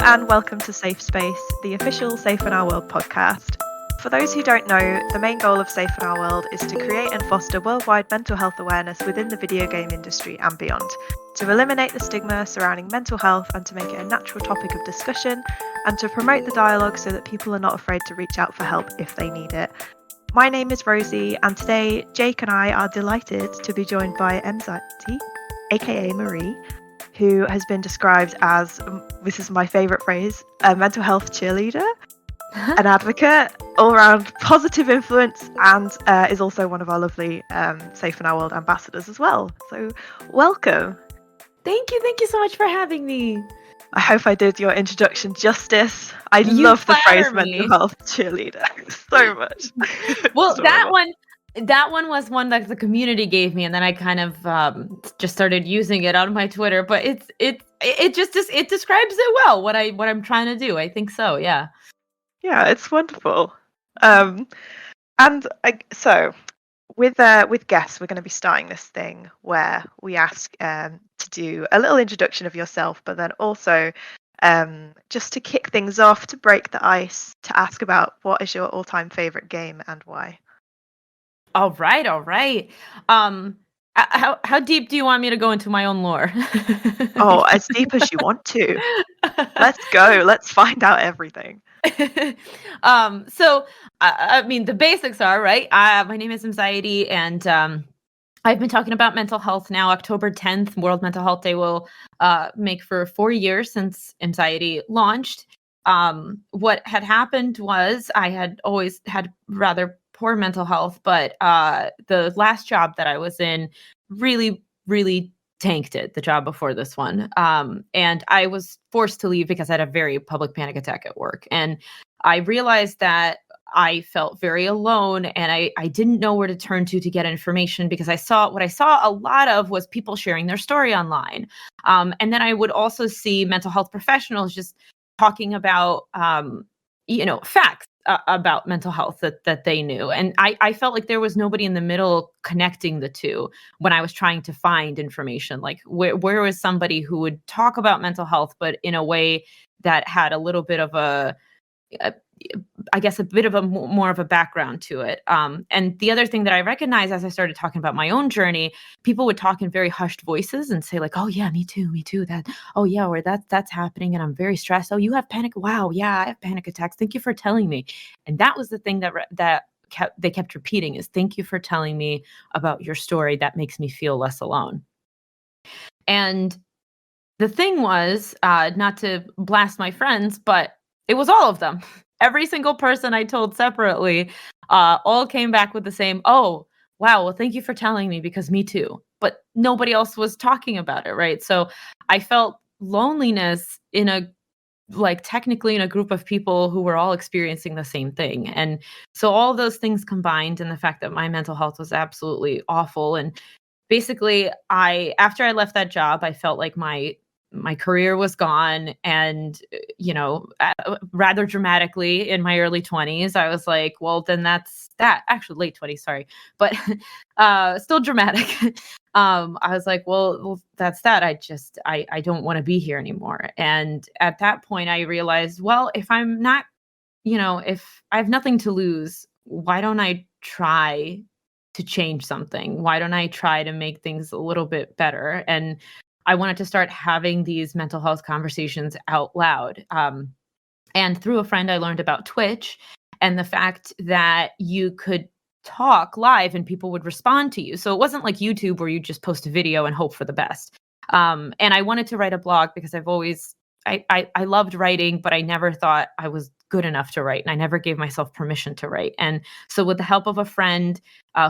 and welcome to Safe Space, the official Safe in Our World podcast. For those who don't know, the main goal of Safe in Our World is to create and foster worldwide mental health awareness within the video game industry and beyond, to eliminate the stigma surrounding mental health and to make it a natural topic of discussion, and to promote the dialogue so that people are not afraid to reach out for help if they need it. My name is Rosie, and today Jake and I are delighted to be joined by Mxiety, aka Marie, who has been described as, this is my favourite phrase, a mental health cheerleader, an advocate, all-round positive influence, and is also one of our lovely Safe in Our World ambassadors as well. So welcome. Thank you so much for having me. I hope I did your introduction justice. I love the phrase mental health cheerleader so much. Well, that one was one that the community gave me, and then I kind of just started using it on my Twitter. But it describes it well what I'm trying to do. I think so. Yeah. Yeah, it's wonderful. So with guests, we're going to be starting this thing where we ask to do a little introduction of yourself, but then also just to kick things off, to break the ice, to ask about what is your all-time favorite game and why. All right. How deep do you want me to go into my own lore? Oh, as deep as you want to. Let's go. Let's find out everything. So I mean, the basics are right. My name is Mxiety, and I've been talking about mental health now. October 10th, World Mental Health Day, will make for 4 years since Mxiety launched. What had happened was I had always had rather poor mental health, but the last job that I was in really tanked it, the job before this one. And I was forced to leave because I had a very public panic attack at work. And I realized that I felt very alone, and I didn't know where to turn to get information, because what I saw a lot of was people sharing their story online. And then I would also see mental health professionals just talking about, facts about mental health that they knew. And I felt like there was nobody in the middle connecting the two when I was trying to find information. Like where was somebody who would talk about mental health, but in a way that had a little bit of I guess a bit of more of a background to it. And the other thing that I recognized as I started talking about my own journey, people would talk in very hushed voices and say like, "Oh yeah, me too. That, oh yeah, or that's happening, and I'm very stressed. Oh, you have panic? Wow, yeah, I have panic attacks. Thank you for telling me." And that was the thing they kept repeating is, "Thank you for telling me about your story. That makes me feel less alone." And the thing was, not to blast my friends, but it was all of them. Every single person I told separately, all came back with the same, "Oh, wow, well, thank you for telling me, because me too." But nobody else was talking about it, right? So I felt loneliness technically in a group of people who were all experiencing the same thing. And so all those things combined, and the fact that my mental health was absolutely awful. And basically, after I left that job, I felt like my career was gone. And rather dramatically, in my early 20s, I was like, well, then that's that. Actually, late 20s, sorry, but still dramatic. I was like, well, that's that. I don't want to be here anymore. And at that point, I realized, well, if I'm not, if I have nothing to lose, why don't I try to change something? Why don't I try to make things a little bit better? And I wanted to start having these mental health conversations out loud. And through a friend, I learned about Twitch and the fact that you could talk live and people would respond to you. So it wasn't like YouTube where you just post a video and hope for the best. And I wanted to write a blog because I loved writing, but I never thought I was good enough to write, and I never gave myself permission to write. And so with the help of a friend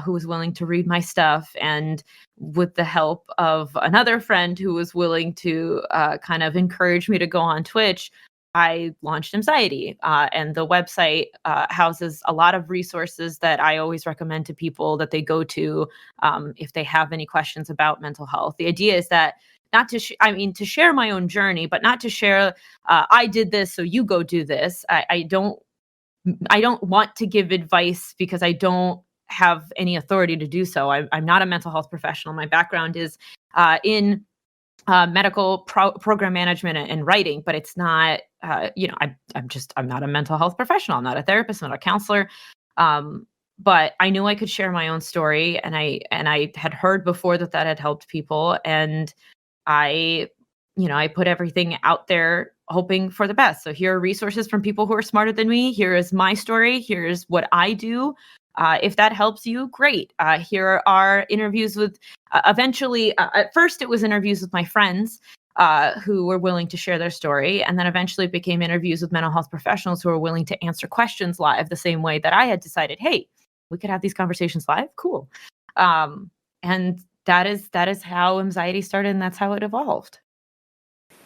who was willing to read my stuff, and with the help of another friend who was willing to kind of encourage me to go on Twitch, I launched Mxiety. And the website houses a lot of resources that I always recommend to people that they go to if they have any questions about mental health. The idea is that not to to share my own journey, but not to share I did this, so you go do this. I don't want to give advice because I don't have any authority to do so. I'm not a mental health professional. My background is in medical program management and writing, but it's not, I'm not a mental health professional. I'm not a therapist. I'm not a counselor. But I knew I could share my own story, and I had heard before that had helped people. And I, I put everything out there hoping for the best. So here are resources from people who are smarter than me. Here is my story. Here's what I do. If that helps you, great. Here are interviews with, eventually, at first it was interviews with my friends who were willing to share their story. And then eventually it became interviews with mental health professionals who were willing to answer questions live the same way that I had decided, hey, we could have these conversations live. Cool. And that is how Mxiety started, and that's how it evolved.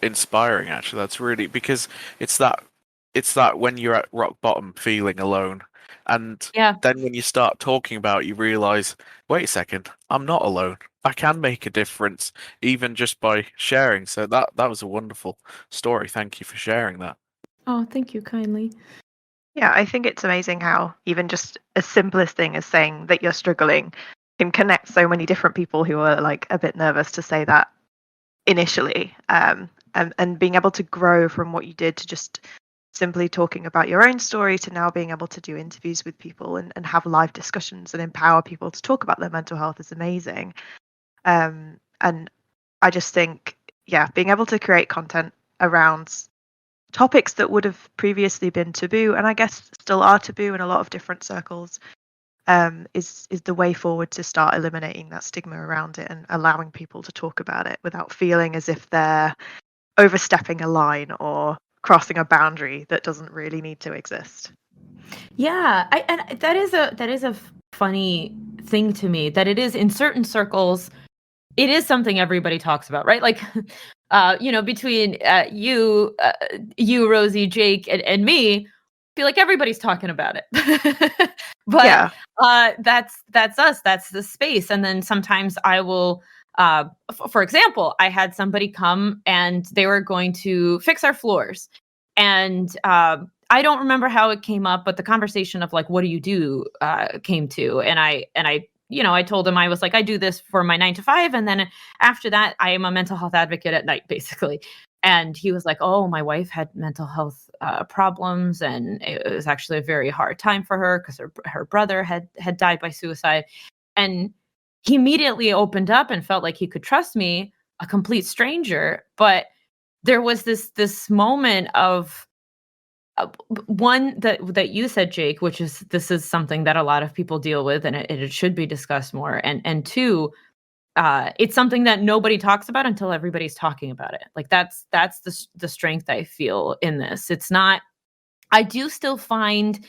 Inspiring, actually. That's really, because it's that when you're at rock bottom feeling alone, and then when you start talking about it, you realize, wait a second, I'm not alone. I can make a difference even just by sharing. So that was a wonderful story. Thank you for sharing that. Oh, thank you kindly. Yeah, I think it's amazing how even just as simplest thing as saying that you're struggling can connect so many different people who are like a bit nervous to say that initially. And being able to grow from what you did to just simply talking about your own story to now being able to do interviews with people and have live discussions and empower people to talk about their mental health is amazing. And I just think, being able to create content around topics that would have previously been taboo, and I guess still are taboo in a lot of different circles, is the way forward to start eliminating that stigma around it and allowing people to talk about it without feeling as if they're overstepping a line or crossing a boundary that doesn't really need to exist. Yeah, and that is a funny thing to me, that it is in certain circles, it is something everybody talks about, right? Like, between you, Rosie, Jake, and me, I feel like everybody's talking about it. But that's us. That's the space. And then sometimes I will, for example, I had somebody come and they were going to fix our floors, and I don't remember how it came up, but the conversation of like, what do you do, came to, and I I told him, I was like, I do this for my 9 to 5. And then after that, I am a mental health advocate at night, basically. And he was like, oh, my wife had mental health problems. And it was actually a very hard time for her because her brother had died by suicide. And he immediately opened up and felt like he could trust me, a complete stranger. But there was this moment of, one that you said, Jake, which is, this is something that a lot of people deal with, and it should be discussed more. And two, it's something that nobody talks about until everybody's talking about it. Like that's the strength I feel in this. It's not. I do still find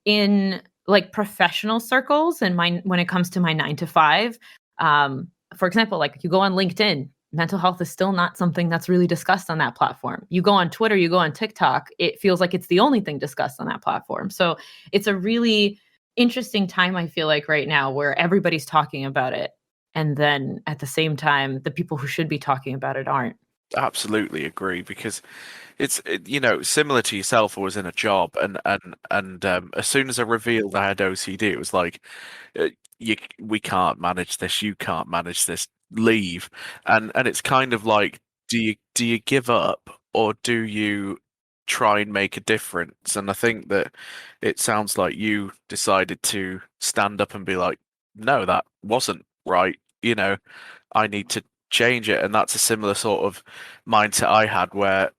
in like professional circles, and when it comes to my 9 to 5, for example, like you go on LinkedIn, mental health is still not something that's really discussed on that platform. You go on Twitter, you go on TikTok, it feels like it's the only thing discussed on that platform. So it's a really interesting time, I feel like, right now, where everybody's talking about it. And then at the same time, the people who should be talking about it aren't. Absolutely agree, because it's similar to yourself. I was in a job, and as soon as I revealed I had OCD, it was like, we can't manage this. You can't manage this. Leave. And it's kind of like, do you give up, or do you try and make a difference? And I think that it sounds like you decided to stand up and be like, no, that wasn't right. I need to change it. And that's a similar sort of mindset I had, where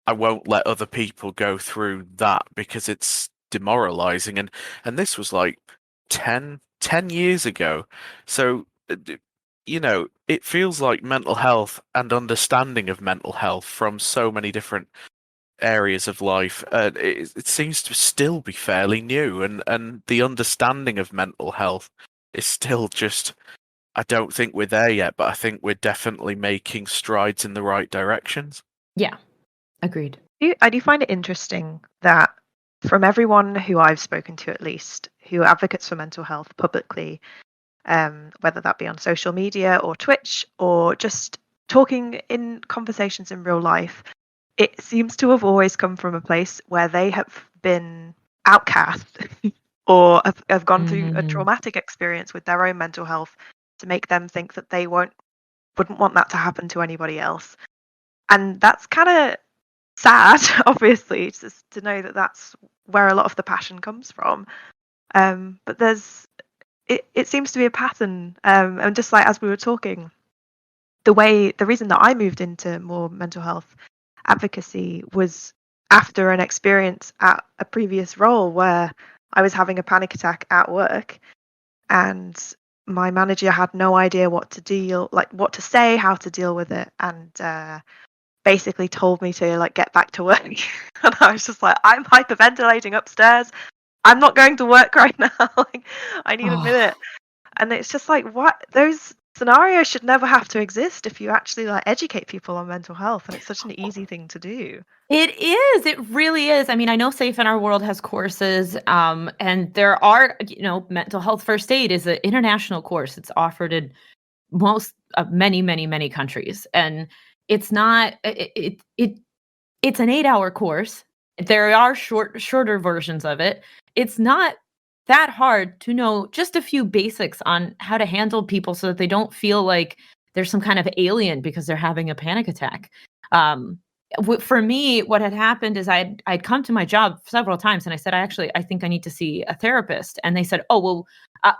I won't let other people go through that because it's demoralizing. And this was like 10 years ago. So, it feels like mental health and understanding of mental health from so many different areas of life, it seems to still be fairly new. And the understanding of mental health is still just, I don't think we're there yet, but I think we're definitely making strides in the right directions. Yeah, agreed. I do find it interesting that from everyone who I've spoken to, at least, who advocates for mental health publicly, whether that be on social media or Twitch or just talking in conversations in real life, it seems to have always come from a place where they have been outcast or have gone through a traumatic experience with their own mental health to make them think that they won't wouldn't want that to happen to anybody else. And that's kind of sad, obviously, just to know that that's where a lot of the passion comes from. But it seems to be a pattern. And just like as we were talking, the reason that I moved into more mental health advocacy was after an experience at a previous role where I was having a panic attack at work, and my manager had no idea what to say, how to deal with it, and basically told me to get back to work. And I was just like, I'm hyperventilating upstairs. I'm not going to work right now. I need a minute. And it's just like, what? Those scenarios should never have to exist if you actually educate people on mental health, and it's such an easy thing to do. It is. It really is. I mean, I know Safe in Our World has courses, and there are, mental health first aid is an international course. It's offered in many countries, and it's not. It's an 8-hour course. There are shorter versions of it. It's not that hard to know just a few basics on how to handle people so that they don't feel like there's some kind of alien because they're having a panic attack. For me, what had happened is I'd come to my job several times and I said, I think I need to see a therapist. And they said, oh, well,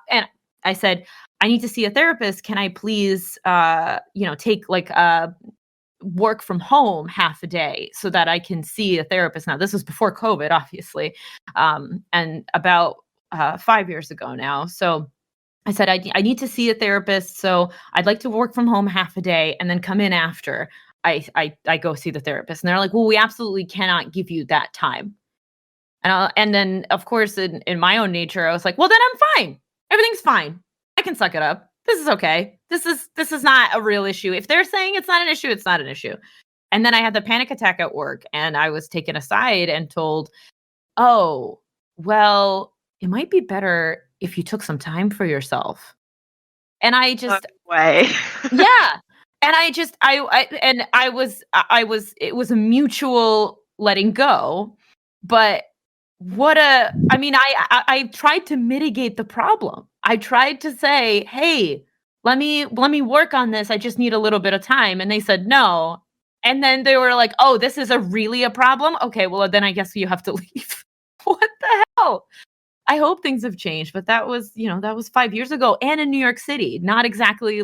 and I said, I need to see a therapist. Can I please, take work from home half a day so that I can see a therapist? Now, this was before COVID, obviously, and about 5 years ago now. So I said, I need to see a therapist. So I'd like to work from home half a day and then come in after I go see the therapist. And they're like, well, we absolutely cannot give you that time. And then, of course, in my own nature, I was like, well, then I'm fine. Everything's fine. I can suck it up. This is okay. This is not a real issue. If they're saying it's not an issue, it's not an issue. And then I had the panic attack at work, and I was taken aside and told, oh, well, it might be better if you took some time for yourself. And I just No way. yeah. And it was a mutual letting go, but I tried to mitigate the problem. I tried to say, hey, let me work on this. I just need a little bit of time. And they said no. And then they were like, oh, this is really a problem. Okay, well, then I guess you have to leave. What the hell? I hope things have changed, but that was 5 years ago, and in New York City, not exactly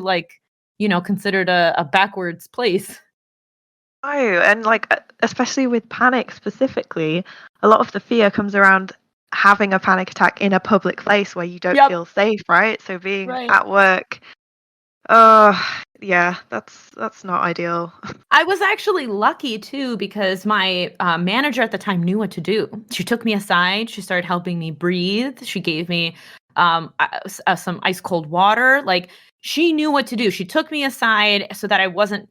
considered a backwards place. Oh, and especially with panic specifically, a lot of the fear comes around having a panic attack in a public place where you don't feel safe, right? So being at work, yeah, that's not ideal. I was actually lucky too, because my manager at the time knew what to do. She took me aside. She started helping me breathe. She gave me some ice cold water. She knew what to do. She took me aside so that I wasn't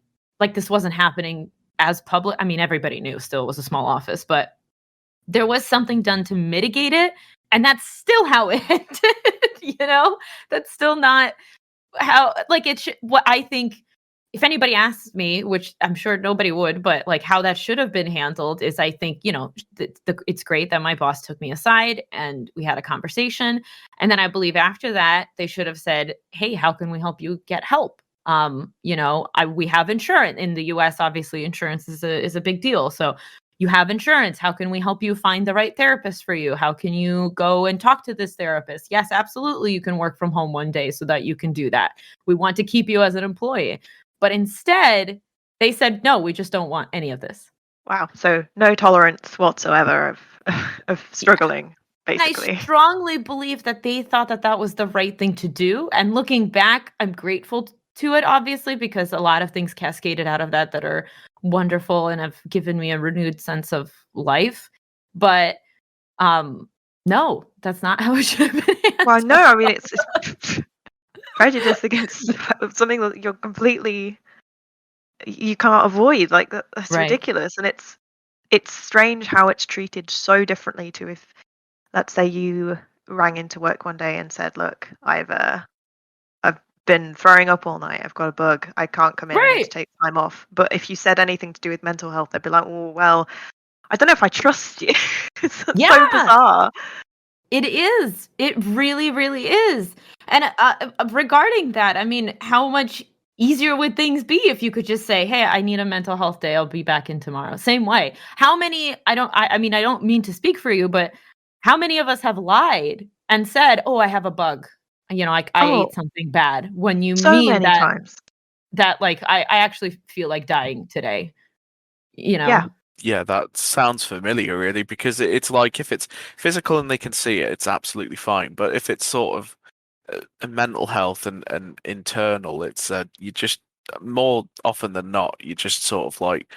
this wasn't happening as public. I mean, everybody knew still it was a small office, but there was something done to mitigate it. And that's still how it ended, that's still not how, what I think, if anybody asks me, which I'm sure nobody would, but how that should have been handled is, I think, it's great that my boss took me aside and we had a conversation. And then I believe after that, they should have said, hey, how can we help you get help? We have insurance in the US. Obviously, insurance is a big deal. So you have insurance. How can we help you find the right therapist for you? How can you go and talk to this therapist? Yes, absolutely. You can work from home one day so that you can do that. We want to keep you as an employee. But instead, they said, no, we just don't want any of this. Wow. So no tolerance whatsoever of struggling, basically. And I strongly believe that they thought that was the right thing to do. And looking back, I'm grateful to it, obviously, because a lot of things cascaded out of that are wonderful and have given me a renewed sense of life. But no, that's not how it should have been handled. Well, no, I mean, it's prejudice against something that you can't avoid. That's Right. ridiculous. And it's strange how it's treated so differently to if, let's say, you rang into work one day and said, look, I've been throwing up all night. I've got a bug. I can't come in. I need to take time off. But if you said anything to do with mental health, they'd be like, oh, well, I don't know if I trust you. It's so bizarre. It is. It really, really is. And regarding that, I mean, how much easier would things be if you could just say, "Hey, I need a mental health day. I'll be back in tomorrow." Same way. How many I mean, I don't mean to speak for you, but how many of us have lied and said, "Oh, I have a bug. I Oh, ate something bad," when you so mean many times. that like I actually feel like dying today, you Yeah. know? Yeah, that sounds familiar, really, because it's like if it's physical and they can see it, it's absolutely fine. But if it's sort of mental health and internal, it's you just more often than not, you just sort of like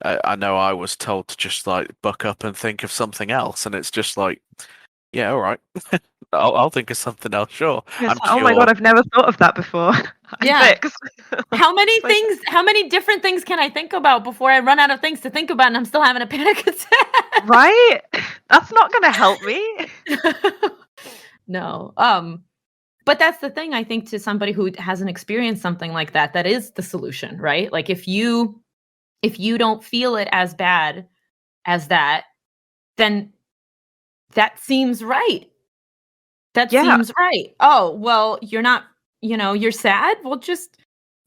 I know I was told to just like buck up and think of something else, and it's just like, yeah, all right, I'll think of something else. Sure, It's I'm like, oh my God, cured. I've never thought of that before. I'm Yeah. fixed. How many different things can I think about before I run out of things to think about and I'm still having a panic attack? Right? That's not going to help me. No. But that's the thing, I think, to somebody who hasn't experienced something like that, that is the solution, right? Like if you don't feel it as bad as that, then that seems right. That Yeah. seems right. Oh, well, you're not, you're sad. Well, just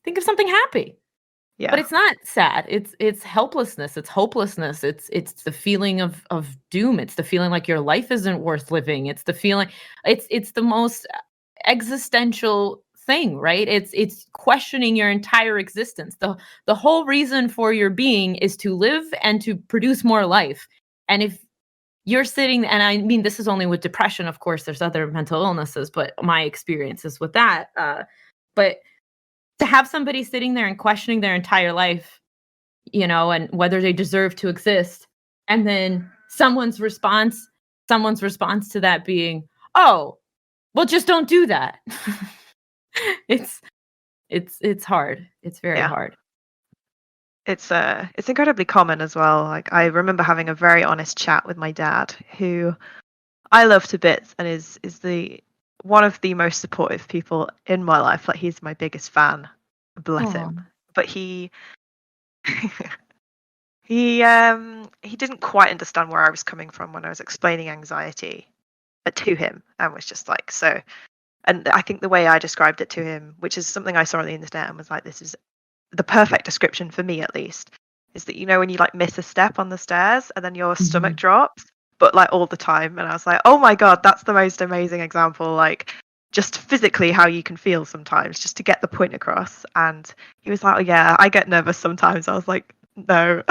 think of something happy. But Yeah. it's not sad. It's helplessness. It's hopelessness. It's the feeling of doom. It's the feeling like your life isn't worth living. It's the feeling. It's the most existential thing, right? It's questioning your entire existence. The whole reason for your being is to live and to produce more life. And if you're sitting, and I mean, this is only with depression, of course, there's other mental illnesses, but my experiences with that, but to have somebody sitting there and questioning their entire life, and whether they deserve to exist, and then someone's response to that being, "Oh, well, just don't do that." It's it's hard. It's very Yeah. hard. It's incredibly common as well. Like I remember having a very honest chat with my dad, who I love to bits and is the one of the most supportive people in my life. Like he's my biggest fan. Bless Oh, him. But he he didn't quite understand where I was coming from when I was explaining anxiety to him, and was just like, so. And I think the way I described it to him, which is something I saw on the internet and was like, this is the perfect description for me at least, is that when you like miss a step on the stairs and then your stomach mhm. drops, but like all the time. And I was like, oh my God, that's the most amazing example, like just physically how you can feel sometimes, just to get the point across. And he was like, oh yeah, I get nervous sometimes. I was like, no.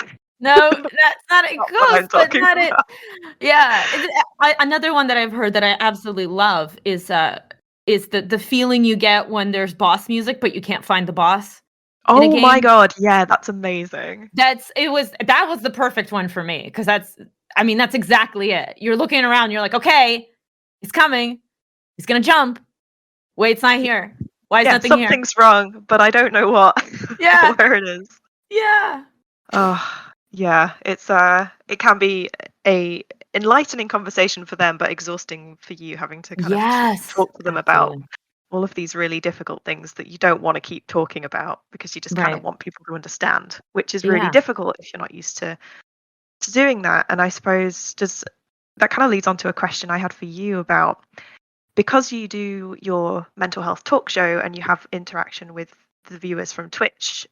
No, that's not it, Not what close, I'm but talking not it. about. Yeah, another one that I've heard that I absolutely love is the feeling you get when there's boss music, but you can't find the boss in a Oh my game. God, yeah, that's amazing. That was the perfect one for me, because I mean, that's exactly it. You're looking around, you're like, "Okay, he's coming. He's gonna jump. Wait, it's not here. Why is Yeah, nothing here?" something's wrong, but I don't know what Yeah, where it is. yeah. Oh, yeah, it can be a enlightening conversation for them, but exhausting for you having to kind of Yes, talk to them about absolutely. all of these really difficult things that you don't want to keep talking about because you just kind of Right. want people to understand, which is really Yeah. difficult if you're not used to doing that. And I suppose just that kind of leads on to a question I had for you about, because you do your mental health talk show and you have interaction with the viewers from Twitch,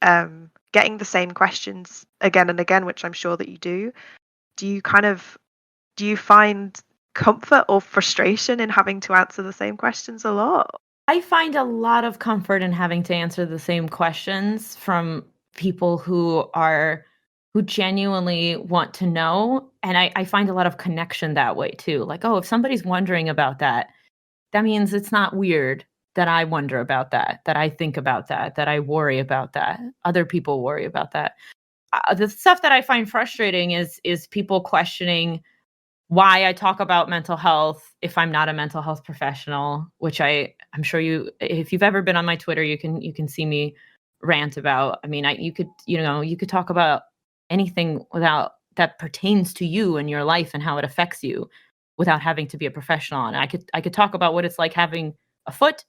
getting the same questions again and again, which I'm sure that you do you kind of do you find comfort or frustration in having to answer the same questions a lot? I find a lot of comfort in having to answer the same questions from people who genuinely want to know, and I find a lot of connection that way too. Like, oh, if somebody's wondering about that, that means it's not weird that I wonder about that, that I think about that, that I worry about that. Other people worry about that. The stuff that I find frustrating is people questioning why I talk about mental health if I'm not a mental health professional, which I'm sure if you've ever been on my Twitter, you can see me rant about. I mean, you could talk about anything without that pertains to you and your life and how it affects you without having to be a professional. And I could talk about what it's like having a foot.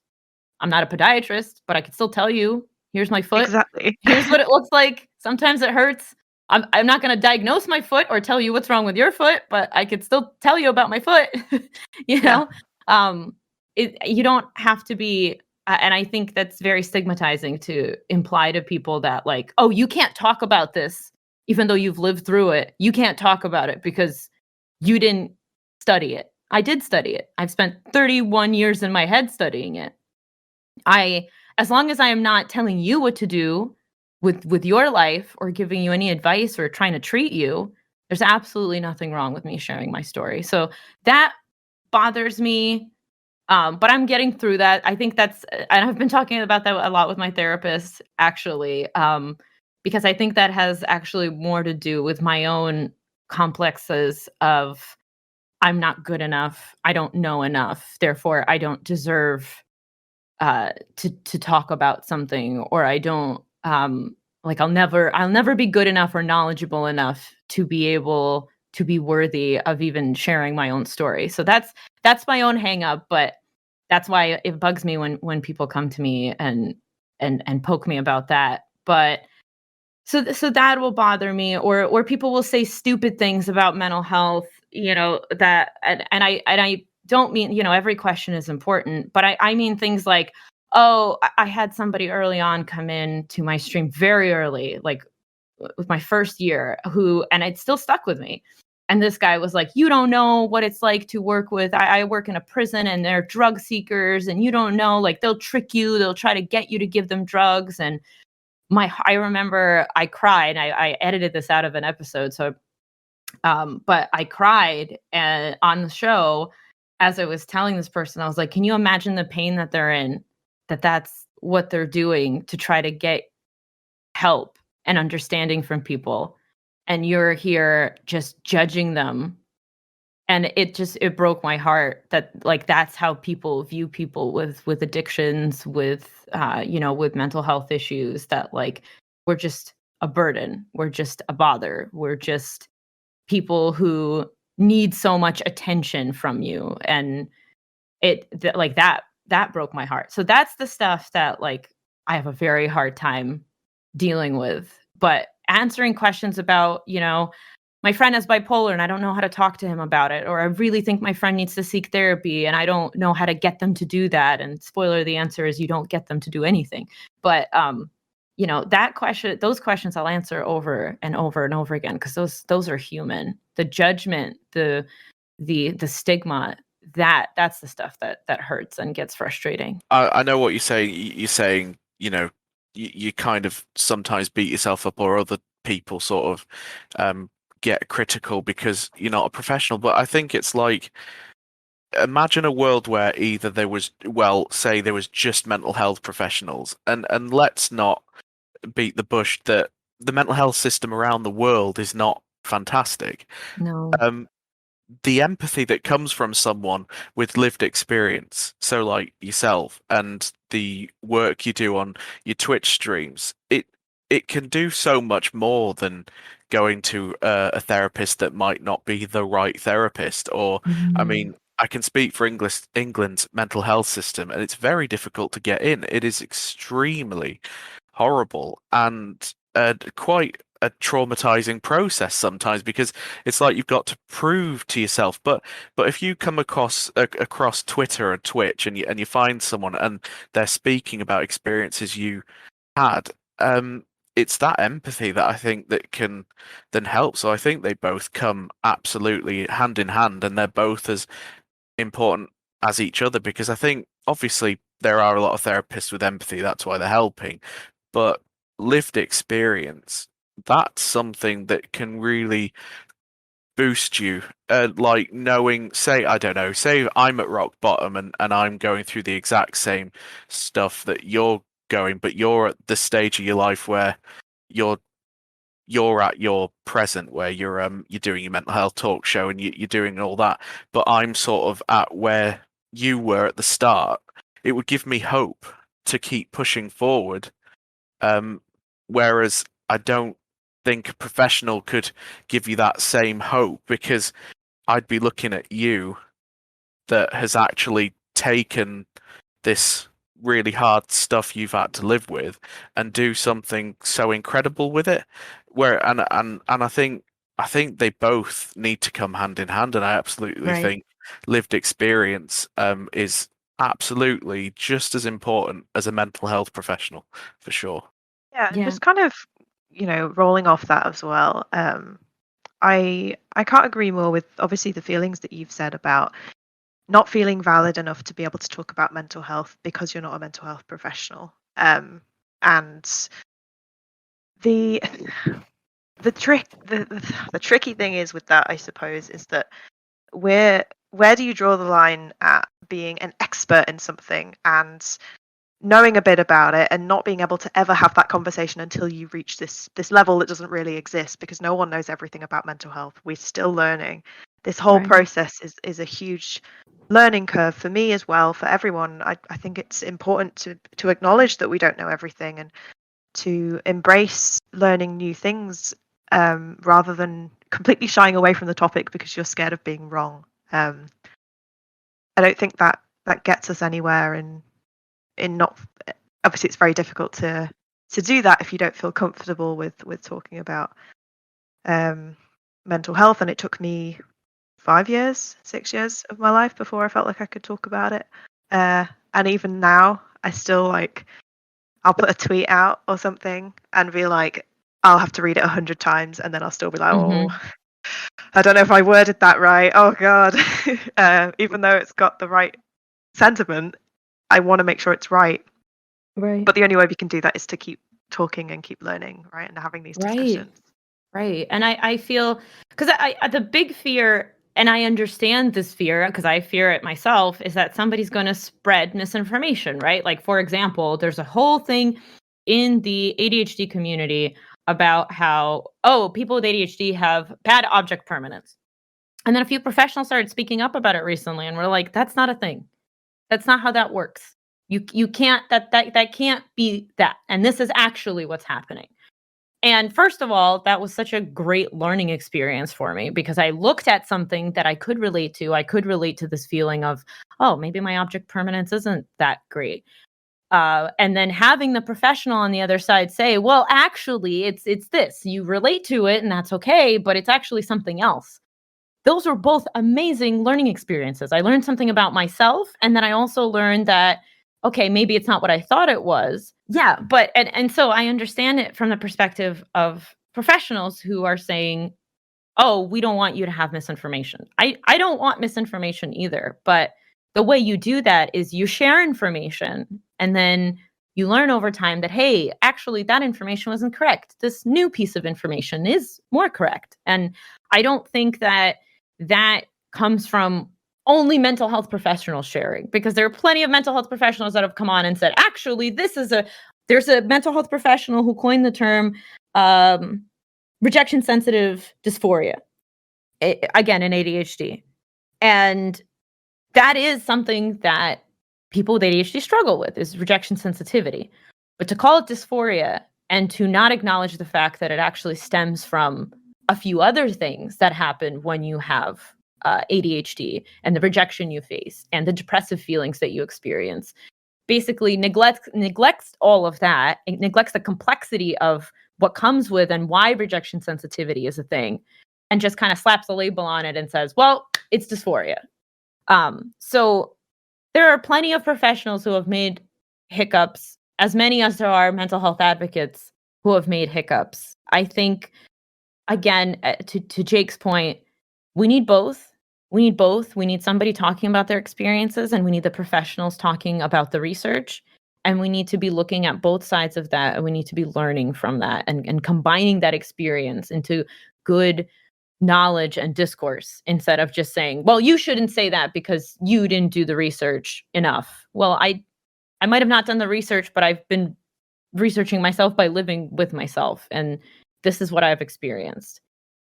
I'm not a podiatrist, but I could still tell you, here's my foot. Exactly. Here's what it looks like. Sometimes it hurts. I'm not gonna diagnose my foot or tell you what's wrong with your foot, but I could still tell you about my foot. You Yeah. know? Um, you don't have to be and I think that's very stigmatizing to imply to people that like, oh, you can't talk about this even though you've lived through it. You can't talk about it because you didn't study it. I did study it. I've spent 31 years in my head studying it. As long as I am not telling you what to do with your life or giving you any advice or trying to treat you, there's absolutely nothing wrong with me sharing my story. So that bothers me. But I'm getting through that. I think and I've been talking about that a lot with my therapist, actually, because I think that has actually more to do with my own complexes of I'm not good enough, I don't know enough, therefore I don't deserve to talk about something, or I don't like I'll never be good enough or knowledgeable enough to be able to be worthy of even sharing my own story. So that's my own hang up, but that's why it bugs me when people come to me and poke me about that. But so that will bother me, or people will say stupid things about mental health, that and I don't mean, every question is important, but I mean things like, oh, I had somebody early on come in to my stream very early, like with my first year, and it still stuck with me. And this guy was like, you don't know what it's like to work with, I work in a prison and they're drug seekers, and you don't know, like they'll trick you, they'll try to get you to give them drugs. And I remember I cried. I edited this out of an episode, so but I cried on the show as I was telling this person. I was like, can you imagine the pain that they're in? That's what they're doing to try to get help and understanding from people, and you're here just judging them. And it broke my heart that like that's how people view people with addictions, with with mental health issues, that like we're just a burden, we're just a bother, we're just people who need so much attention from you. And like that broke my heart. So that's the stuff that like I have a very hard time dealing with. But answering questions about, my friend has bipolar and I don't know how to talk to him about it, or I really think my friend needs to seek therapy and I don't know how to get them to do that. And spoiler, the answer is you don't get them to do anything. But those questions I'll answer over and over and over again, because those are human. The judgment, the stigma, that's the stuff that hurts and gets frustrating. I know what you're saying. You're saying, you kind of sometimes beat yourself up, or other people sort of get critical because you're not a professional. But I think it's like, imagine a world where either there was, say there was just mental health professionals, and let's not beat the bush that the mental health system around the world is not fantastic. No. The empathy that comes from someone with lived experience, so like yourself, and the work you do on your Twitch streams, it can do so much more than going to a therapist that might not be the right therapist. Or, I mean, I can speak for England's mental health system, and it's very difficult to get in. It is extremely horrible and quite a traumatizing process sometimes, because it's like you've got to prove to yourself. But if you come across Twitter and Twitch, and you find someone and they're speaking about experiences you had, it's that empathy that I think that can then help. So I think they both come absolutely hand in hand, and they're both as important as each other, because I think obviously there are a lot of therapists with empathy, that's why they're helping. But lived experience, that's something that can really boost you. Like knowing, say, I don't know, say I'm at rock bottom, and I'm going through the exact same stuff that you're going, but you're at the stage of your life where you're at your present, where you're doing your mental health talk show, and you're doing all that. But I'm sort of at where you were at the start. It would give me hope to keep pushing forward. Whereas I don't think a professional could give you that same hope, because I'd be looking at you that has actually taken this really hard stuff you've had to live with and do something so incredible with it. And I think they both need to come hand in hand, and I absolutely Right. think lived experience is absolutely just as important as a mental health professional, for sure. Yeah, and Yeah. just kind of, rolling off that as well. I can't agree more with obviously the feelings that you've said about not feeling valid enough to be able to talk about mental health because you're not a mental health professional. And the the tricky thing is with that, I suppose, is that where do you draw the line at being an expert in something and knowing a bit about it and not being able to ever have that conversation until you reach this level that doesn't really exist, because no one knows everything about mental health. We're still learning. This whole Right. process is a huge learning curve for me as well, for everyone. I think it's important to acknowledge that we don't know everything and to embrace learning new things, rather than completely shying away from the topic because you're scared of being wrong. I don't think that gets us anywhere in not, obviously it's very difficult to do that if you don't feel comfortable with talking about mental health. And it took me 6 years of my life before I felt like I could talk about it. And even now I still, like, I'll put a tweet out or something and be like, I'll have to read it 100 times and then I'll still be like, oh, I don't know if I worded that right. Oh God. Even though it's got the right sentiment, I want to make sure it's right. Right. But the only way we can do that is to keep talking and keep learning, right? And having these discussions. Right. And I feel, because the big fear, and I understand this fear because I fear it myself, is that somebody's going to spread misinformation, right? Like, for example, there's a whole thing in the ADHD community about how, oh, people with ADHD have bad object permanence. And then a few professionals started speaking up about it recently, and we're like, that's not a thing. That's not how that works. You can't, that can't be that. And this is actually what's happening. And first of all, that was such a great learning experience for me because I looked at something that I could relate to. I could relate to this feeling of, oh, maybe my object permanence isn't that great. And then having the professional on the other side say, well, actually, it's this. You relate to it, and that's okay, but it's actually something else. Those were both amazing learning experiences. I learned something about myself, and then I also learned that, okay, maybe it's not what I thought it was. Yeah, but and so I understand it from the perspective of professionals who are saying, "Oh, we don't want you to have misinformation." I don't want misinformation either, but the way you do that is you share information and then you learn over time that, hey, actually that information wasn't correct. This new piece of information is more correct. And I don't think that comes from only mental health professionals sharing, because there are plenty of mental health professionals that have come on and said, actually, there's a mental health professional who coined the term rejection sensitive dysphoria, again, in ADHD. And that is something that people with ADHD struggle with, is rejection sensitivity. But to call it dysphoria and to not acknowledge the fact that it actually stems from a few other things that happen when you have ADHD, and the rejection you face and the depressive feelings that you experience, basically neglects all of that. It neglects the complexity of what comes with and why rejection sensitivity is a thing, and just kind of slaps a label on it and says, well, it's dysphoria. So there are plenty of professionals who have made hiccups, as many as there are mental health advocates who have made hiccups. I think, again, to Jake's point, we need both. We need both. We need somebody talking about their experiences, and we need the professionals talking about the research. And we need to be looking at both sides of that, and we need to be learning from that and combining that experience into good knowledge and discourse, instead of just saying, well, you shouldn't say that because you didn't do the research enough. Well, I might have not done the research, but I've been researching myself by living with myself, and this is what I've experienced.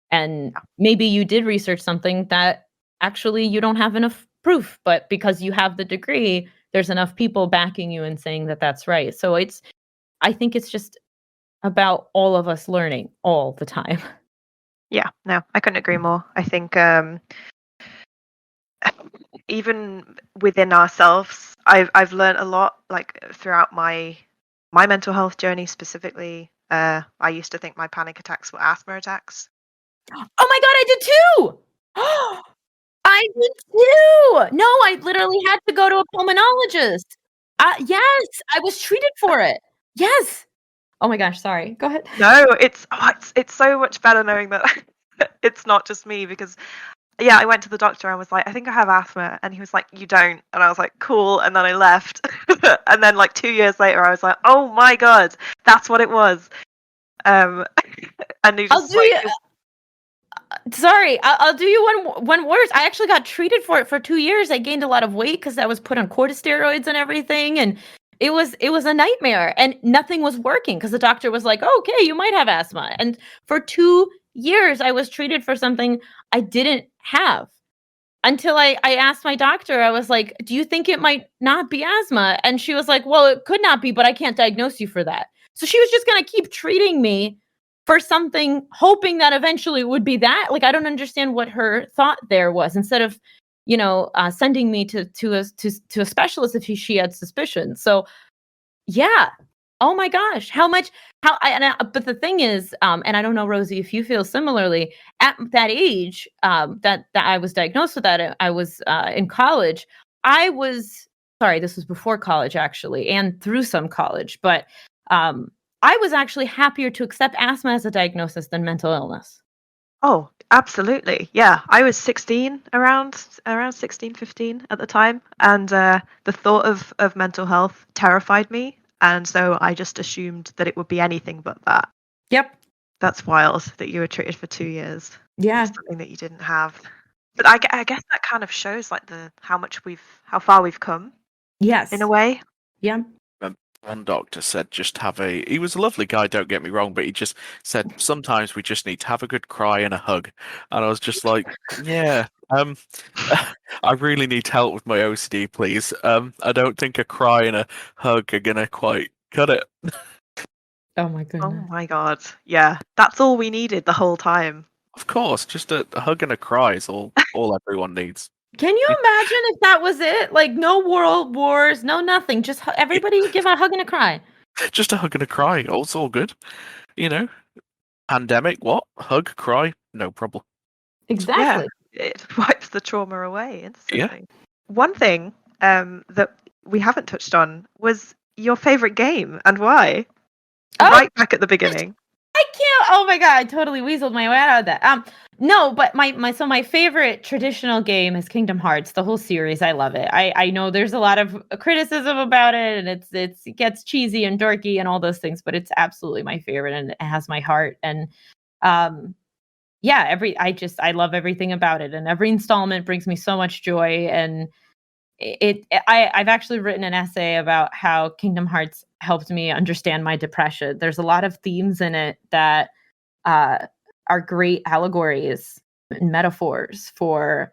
And maybe you did research something that actually you don't have enough proof, but because you have the degree, there's enough people backing you and saying that that's right. So I think it's just about all of us learning all the time. Yeah, no, I couldn't agree more. I think even within ourselves, I've learned a lot, like throughout my mental health journey specifically. I used to think my panic attacks were asthma attacks. Oh my God, I did too. I did too. No, I literally had to go to a pulmonologist. Yes, I was treated for it. Yes. Oh my gosh, sorry. Go ahead. No, it's so much better knowing that it's not just me because yeah, I went to the doctor. I was like, I think I have asthma, and he was like, you don't, and I was like, cool, and then I left, and then like 2 years later, I was like, oh my god, that's what it was, and he I'll just do like, you. Sorry, I'll do you one worse. I actually got treated for it for 2 years. I gained a lot of weight because I was put on corticosteroids and everything, and it was a nightmare. And nothing was working because the doctor was like, oh, "Okay, you might have asthma." And for 2 years, I was treated for something I didn't have until I asked my doctor. I was like, "Do you think it might not be asthma?" And she was like, "Well, it could not be, but I can't diagnose you for that." So she was just gonna keep treating me for something, hoping that eventually it would be that. Like, I don't understand what her thought there was. Instead of, sending me to a specialist if she had suspicions. So yeah. Oh my gosh. But the thing is, and I don't know, Rosie, if you feel similarly, at that age, that I was diagnosed with that, I was in college. I was, sorry, this was before college actually, and through some college, but um, I was actually happier to accept asthma as a diagnosis than mental illness. oh, absolutely, yeah, I was 16, around 16, 15 at the time, and the thought of mental health terrified me, and so I just assumed that it would be anything but that. Yep. That's wild that you were treated for 2 years for Yeah. something that you didn't have. But I guess that kind of shows like how far we've come Yes. in a way. Yeah. One doctor said he was a lovely guy, don't get me wrong, but he just said sometimes we just need to have a good cry and a hug. And I was just like, yeah, I really need help with my OCD, please. I don't think a cry and a hug are gonna quite cut it. Oh my Oh goodness. my god. Yeah. That's all we needed the whole time. Of course, just a hug and a cry is all everyone needs. Can you imagine if that was it? Like, no world wars, no nothing. Just everybody give a hug and a cry. Just a hug and a cry, it's all good. You know, pandemic, what? Hug, cry, no problem. Yeah. Exactly. It wipes the trauma away Yeah. instantly. One thing that we haven't touched on was your favorite game and why. Oh, Right back at the beginning. I can't. Oh my god, I totally weaseled my way out of that. No, but my favorite traditional game is Kingdom Hearts. The whole series, I love it. I know there's a lot of criticism about it, and it gets cheesy and dorky and all those things, but it's absolutely my favorite, and it has my heart. And yeah, I love everything about it, and every installment brings me so much joy. And I've actually written an essay about how Kingdom Hearts helped me understand my depression. There's a lot of themes in it that are great allegories and metaphors for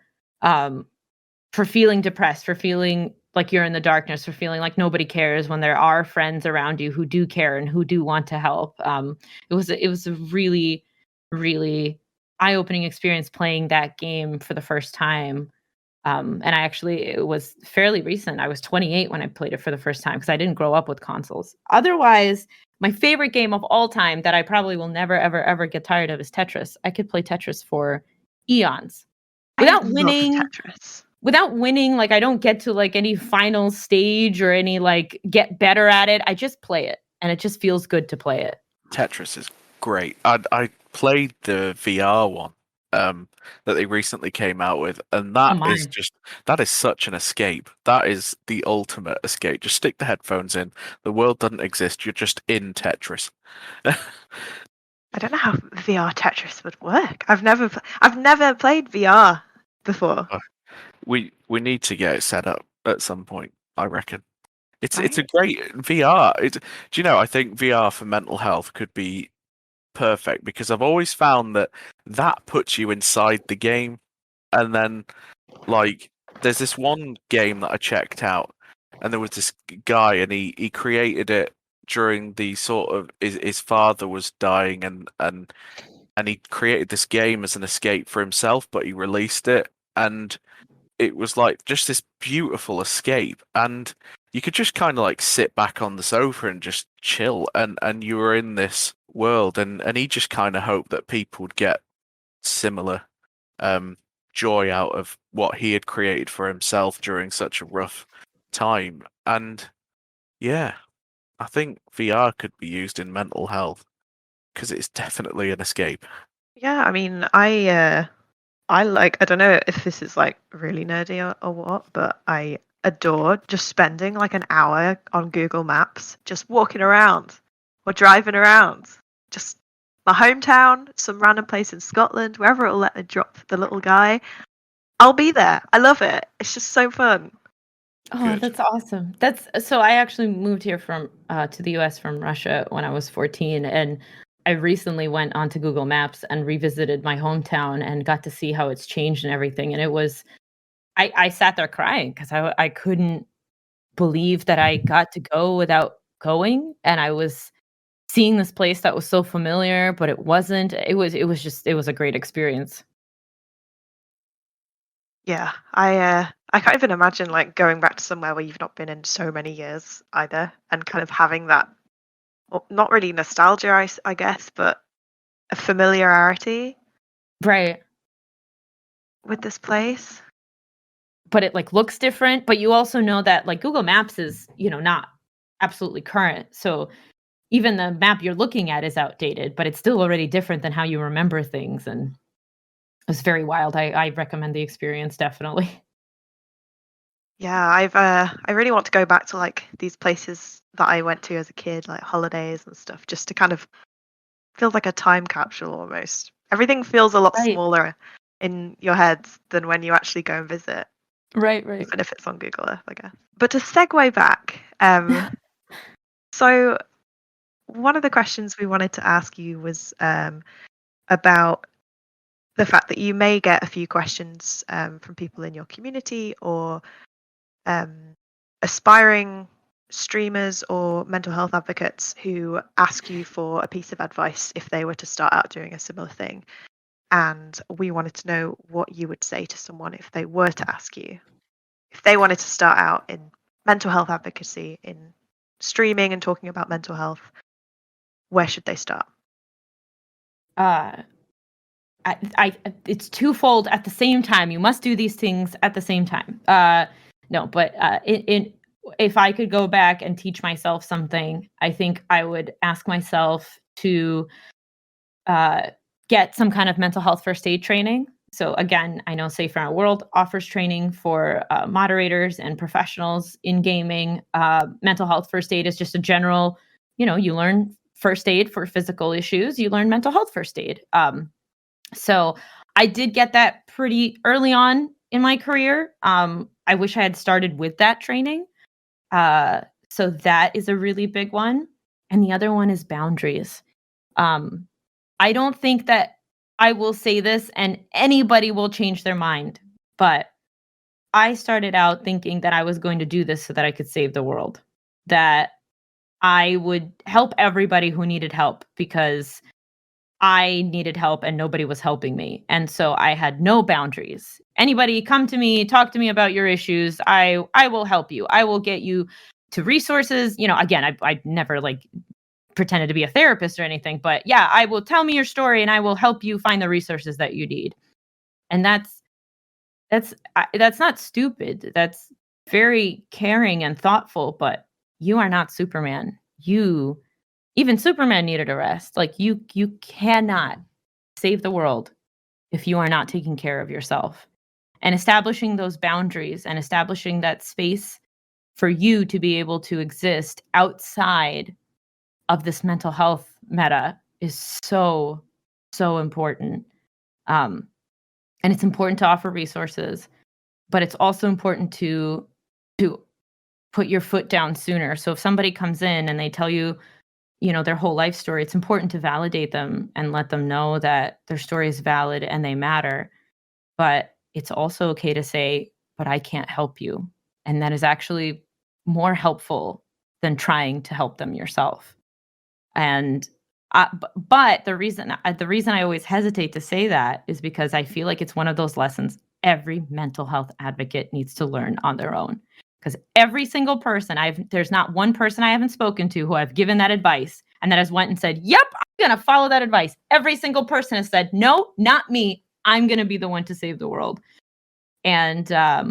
feeling depressed, for feeling like you're in the darkness, for feeling like nobody cares when there are friends around you who do care and who do want to help. It was a really, really eye-opening experience playing that game for the first time. It was fairly recent. I was 28 when I played it for the first time because I didn't grow up with consoles. Otherwise, my favorite game of all time that I probably will never, ever, ever get tired of is Tetris. I could play Tetris for eons without I love winning. Tetris. Without winning, like I don't get to like any final stage or any like get better at it. I just play it, and it just feels good to play it. Tetris is great. I played the VR one that they recently came out with, and that is such an escape. That is the ultimate escape. Just stick the headphones in. The world doesn't exist. You're just in Tetris. I don't know how VR Tetris would work. I've never played VR before. We need to get it set up at some point, I reckon. It's a Right? great VR. Do you know, I think VR for mental health could be perfect because I've always found that puts you inside the game, and then like there's this one game that I checked out, and there was this guy, and he created it during the sort of his father was dying, and he created this game as an escape for himself, but he released it, and it was like just this beautiful escape, and you could just kind of like sit back on the sofa and just chill, and you were in this world, and he just kind of hoped that people would get similar joy out of what he had created for himself during such a rough time. And yeah, I think VR could be used in mental health because it's definitely an escape. Yeah, I mean, I don't know if this is like really nerdy or what, but I adore just spending like an hour on Google Maps, just walking around or driving around. Just my hometown, some random place in Scotland, wherever it'll let me drop the little guy. I'll be there. I love it. It's just so fun. Oh, Good. that's awesome. That's so I actually moved here from to the US from Russia when I was 14, and I recently went onto Google Maps and revisited my hometown and got to see how it's changed and everything. And it was I sat there crying because I couldn't believe that I got to go without going, and I was seeing this place that was so familiar, but it wasn't. It was a great experience. Yeah, I can't even imagine like going back to somewhere where you've not been in so many years either, and kind of having that, well, not really nostalgia, I guess, but a familiarity Right. with this place. But it, like, looks different, but you also know that, like, Google Maps is, not absolutely current, so even the map you're looking at is outdated, but it's still already different than how you remember things, and it's very wild. I recommend the experience, definitely. Yeah, I really want to go back to like these places that I went to as a kid, like holidays and stuff, just to kind of feel like a time capsule almost. Everything feels a lot Right. smaller in your head than when you actually go and visit, Right, right. even if it's on Google Earth, I guess. But to segue back, so one of the questions we wanted to ask you was about the fact that you may get a few questions from people in your community or aspiring streamers or mental health advocates who ask you for a piece of advice if they were to start out doing a similar thing. And we wanted to know what you would say to someone if they were to ask you, if they wanted to start out in mental health advocacy, in streaming and talking about mental health, where should they start? Uh, it's twofold at the same time. You must do these things at the same time. No, but if I could go back and teach myself something, I think I would ask myself to get some kind of mental health first aid training. So again, I know Safe Our World offers training for moderators and professionals in gaming. Mental health first aid is just a general, you learn first aid for physical issues. You learn mental health first aid. So I did get that pretty early on in my career. I wish I had started with that training. So that is a really big one. And the other one is boundaries. I don't think that I will say this and anybody will change their mind, but I started out thinking that I was going to do this so that I could save the world, that I would help everybody who needed help because I needed help and nobody was helping me. And so I had no boundaries. Anybody come to me, talk to me about your issues. I will help you. I will get you to resources. Again, I never like pretended to be a therapist or anything, but yeah, I will tell me your story and I will help you find the resources that you need. And that's not stupid. That's very caring and thoughtful, but you are not Superman. Even Superman needed a rest. Like you cannot save the world if you are not taking care of yourself. And establishing those boundaries and establishing that space for you to be able to exist outside of this mental health meta is so, so important. Um, and it's important to offer resources, but it's also important to put your foot down sooner. So if somebody comes in and they tell you, their whole life story, it's important to validate them and let them know that their story is valid and they matter. But it's also okay to say, but I can't help you. And that is actually more helpful than trying to help them yourself. And but the reason I always hesitate to say that is because I feel like it's one of those lessons every mental health advocate needs to learn on their own. Because every single person there's not one person I haven't spoken to who I've given that advice and that has went and said, "Yep, I'm gonna follow that advice." Every single person has said, "No, not me. I'm going to be the one to save the world. And I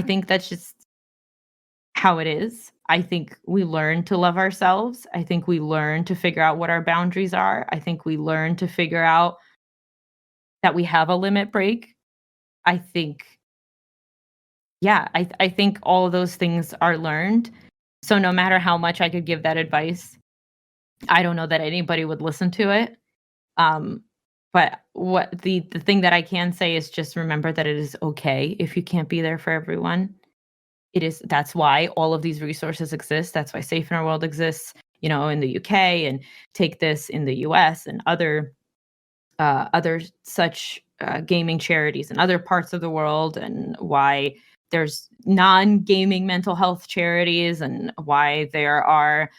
think that's just how it is. I think we learn to love ourselves. I think we learn to figure out what our boundaries are. I think we learn to figure out that we have a limit break. I think, yeah, I think all of those things are learned. So no matter how much I could give that advice, I don't know that anybody would listen to it. Um, but what the thing that I can say is just remember that it is okay if you can't be there for everyone. That's why all of these resources exist. That's why Safe in Our World exists, in the UK, and Take This in the US, and other such gaming charities in other parts of the world, and why there's non-gaming mental health charities, and why there are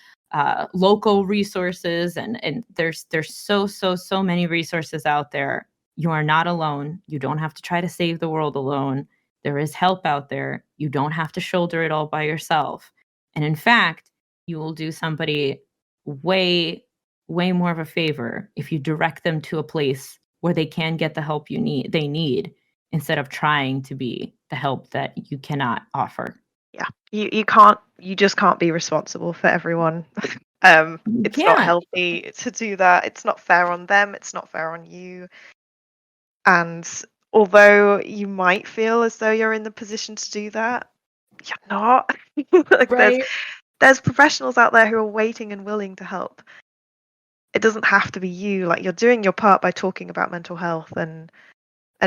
local resources, and there's so many resources out there. You are not alone. You don't have to try to save the world alone. There is help out there. You don't have to shoulder it all by yourself. And in fact, you will do somebody way more of a favor if you direct them to a place where they can get the help they need, instead of trying to be the help that you cannot offer. Yeah, you just can't be responsible for everyone. It's not healthy to do that. It's not fair on them. It's not fair on you. And although you might feel as though you're in the position to do that, you're not. Like, right. there's professionals out there who are waiting and willing to help. It doesn't have to be you. Like, you're doing your part by talking about mental health and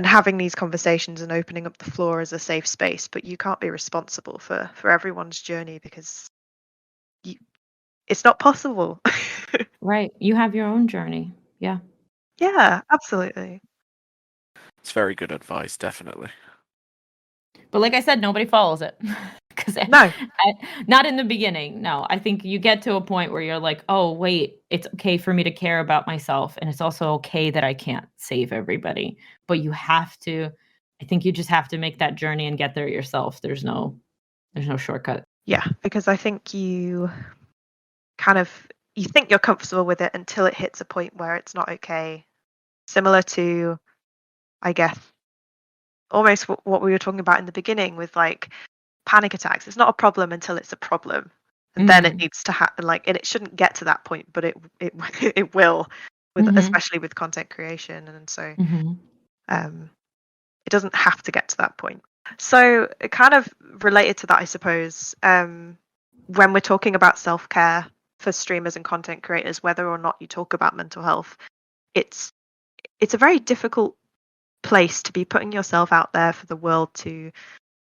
having these conversations and opening up the floor as a safe space, but you can't be responsible for everyone's journey, because it's not possible. Right. You have your own journey. Yeah. Yeah, absolutely. It's very good advice, definitely. But like I said, nobody follows it. No. Not in the beginning. No, I think you get to a point where you're like, oh, wait, it's okay for me to care about myself. And it's also okay that I can't save everybody. But I think you just have to make that journey and get there yourself. There's no shortcut. Yeah, because I think you think you're comfortable with it until it hits a point where it's not okay. Similar to, I guess, almost what we were talking about in the beginning with like panic attacks. It's not a problem until it's a problem, and then it needs to happen. Like, and it shouldn't get to that point, but it it will, especially with content creation, and so it doesn't have to get to that point. So, kind of related to that, I suppose, when we're talking about self-care for streamers and content creators, whether or not you talk about mental health, it's a very difficult place to be putting yourself out there for the world to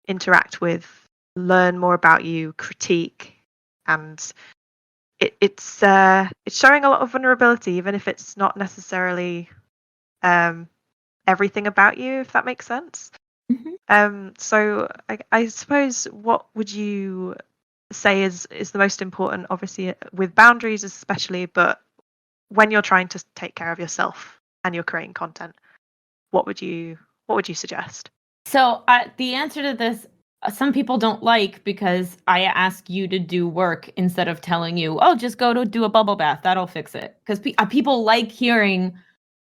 interact with, learn more about you, critique, and it's showing a lot of vulnerability, even if it's not necessarily everything about you, if that makes sense. So I suppose, what would you say is the most important, obviously with boundaries especially, but when you're trying to take care of yourself and you're creating content, what would you suggest? So the answer to this, some people don't like, because I ask you to do work instead of telling you, oh, just go to do a bubble bath. That'll fix it. Because people like hearing,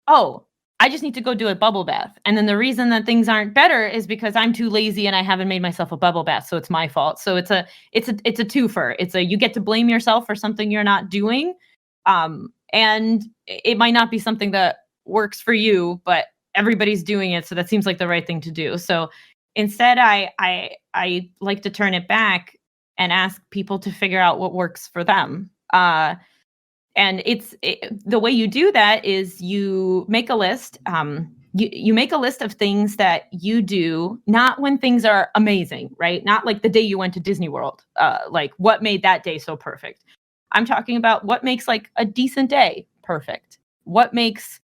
oh, I just need to go do a bubble bath. And then the reason that things aren't better is because I'm too lazy and I haven't made myself a bubble bath. So it's my fault. So it's a twofer. You get to blame yourself for something you're not doing. And it might not be something that works for you, but everybody's doing it, so that seems like the right thing to do. So instead, I like to turn it back and ask people to figure out what works for them. And the way you do that is you make a list. You make a list of things that you do, not when things are amazing, right? Not like the day you went to Disney World, like what made that day so perfect. I'm talking about what makes like a decent day perfect. What makes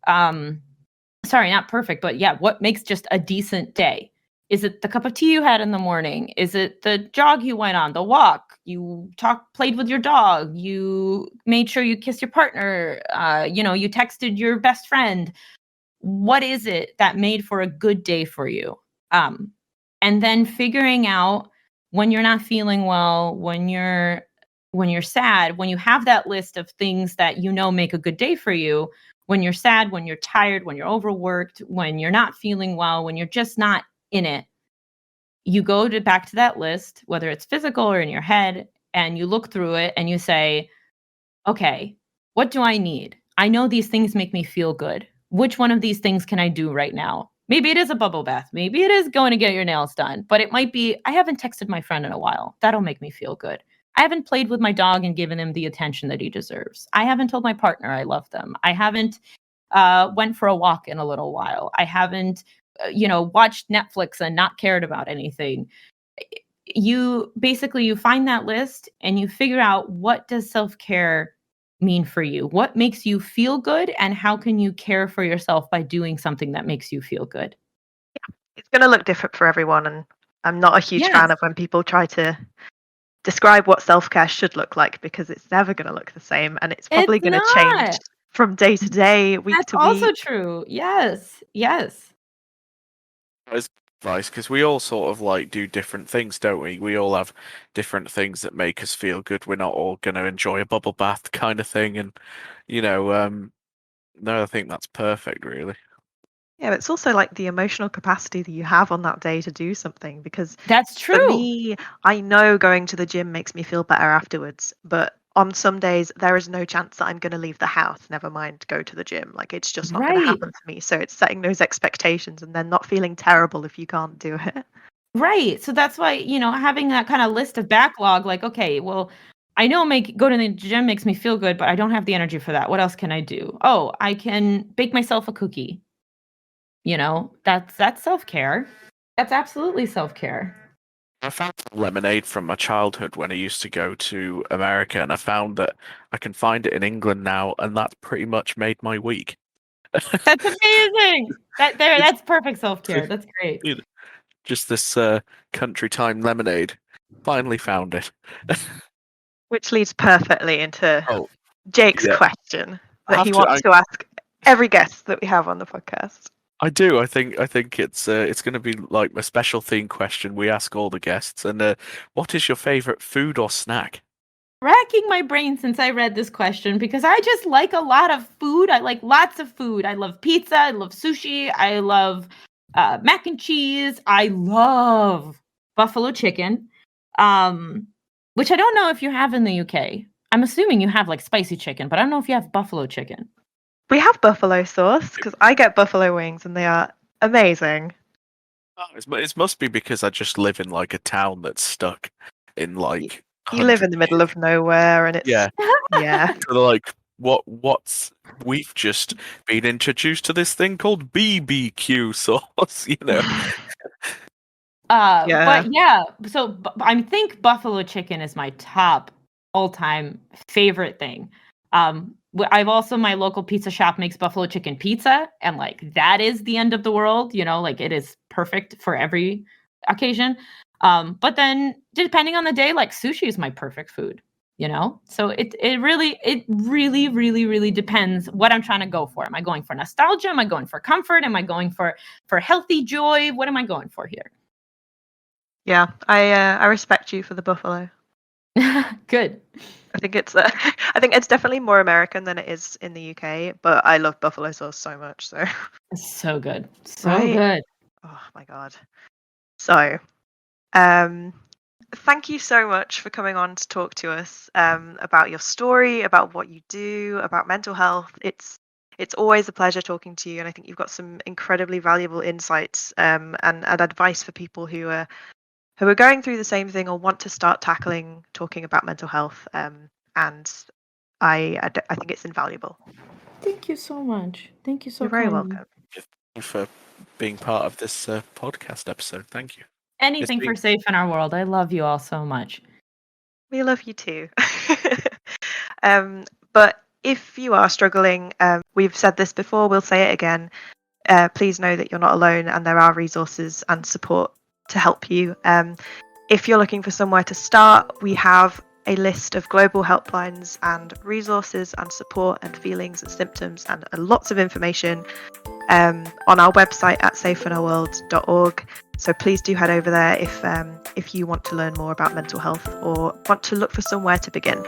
sorry, not perfect, but yeah, what makes just a decent day? Is it the cup of tea you had in the morning? Is it the jog you went on, the walk? You played with your dog? You made sure you kissed your partner? You texted your best friend? What is it that made for a good day for you? And then figuring out, when you're not feeling well, when you're sad, when you have that list of things that make a good day for you, when you're sad, when you're tired, when you're overworked, when you're not feeling well, when you're just not in it, you go back to that list, whether it's physical or in your head, and you look through it and you say, okay, what do I need? I know these things make me feel good. Which one of these things can I do right now? Maybe it is a bubble bath. Maybe it is going to get your nails done, but it might be, I haven't texted my friend in a while. That'll make me feel good. I haven't played with my dog and given him the attention that he deserves. I haven't told my partner I love them. I haven't went for a walk in a little while. I haven't, watched Netflix and not cared about anything. You find that list and you figure out, what does self-care mean for you? What makes you feel good, and how can you care for yourself by doing something that makes you feel good? It's going to look different for everyone, and I'm not a huge Yes. fan of when people try to describe what self-care should look like, because it's never going to look the same, and it's probably It's going to change not. from day to day, week That's to also week. true. Yes. Yes. As advice, because we all sort of like do different things, don't we? We all have different things that make us feel good. We're not all going to enjoy a bubble bath kind of thing, and no, I think that's perfect, really. Yeah, but it's also like the emotional capacity that you have on that day to do something, because That's for true. me, I know going to the gym makes me feel better afterwards, but on some days there is no chance that I'm going to leave the house, never mind go to the gym. Like, it's just not going to Right. happen for me. So it's setting those expectations and then not feeling terrible if you can't do it. Right. So that's why, having that kind of list of backlog, like, okay, well, I know go to the gym makes me feel good, but I don't have the energy for that. What else can I do? Oh, I can bake myself a cookie. That's self-care. That's absolutely self-care. I found lemonade from my childhood when I used to go to America, and I found that I can find it in England now, and that's pretty much made my week. That's amazing. That's perfect self-care. That's great. You know, just this country time lemonade. Finally found it. Which leads perfectly into Oh, Jake's yeah. question I that have he to. wants to ask every guest that we have on the podcast. I do. I think it's going to be like a special theme question we ask all the guests. And what is your favorite food or snack? Racking my brain since I read this question, because I just like a lot of food. I like lots of food. I love pizza. I love sushi. I love mac and cheese. I love buffalo chicken, which I don't know if you have in the UK. I'm assuming you have like spicy chicken, but I don't know if you have buffalo chicken. We have buffalo sauce because I get buffalo wings and they are amazing. Oh, it must be because I just live in like a town that's stuck in like You live in the middle of nowhere and it's yeah. yeah. So they're like, we've just been introduced to this thing called BBQ sauce, Yeah. But yeah, so I think buffalo chicken is my top all-time favorite thing. I've also, my local pizza shop makes buffalo chicken pizza, and like that is the end of the world, like it is perfect for every occasion. But then depending on the day, like sushi is my perfect food, So it really really depends what I'm trying to go for. Am I going for nostalgia? Am I going for comfort? Am I going for healthy joy? What am I going for here? Yeah, I respect you for the buffalo. Good. I think it's definitely more American than it is in the UK, but I love buffalo sauce so much. So It's so good. So right? good. Oh my god. So, thank you so much for coming on to talk to us about your story, about what you do, about mental health. It's always a pleasure talking to you, and I think you've got some incredibly valuable insights and advice for people who are going through the same thing or want to start talking about mental health. And I think it's invaluable. Thank you so much. Thank you so You're very kindly. welcome. Thank you for being part of this podcast episode. Thank you. Anything for safe in our world. I love you all so much. We love you too. But if you are struggling, we've said this before, we'll say it again. Please know that you're not alone and there are resources and support to help you. If you're looking for somewhere to start, we have a list of global helplines and resources and support and feelings and symptoms and lots of information on our website at safeinourworld.org. So please do head over there if you want to learn more about mental health or want to look for somewhere to begin.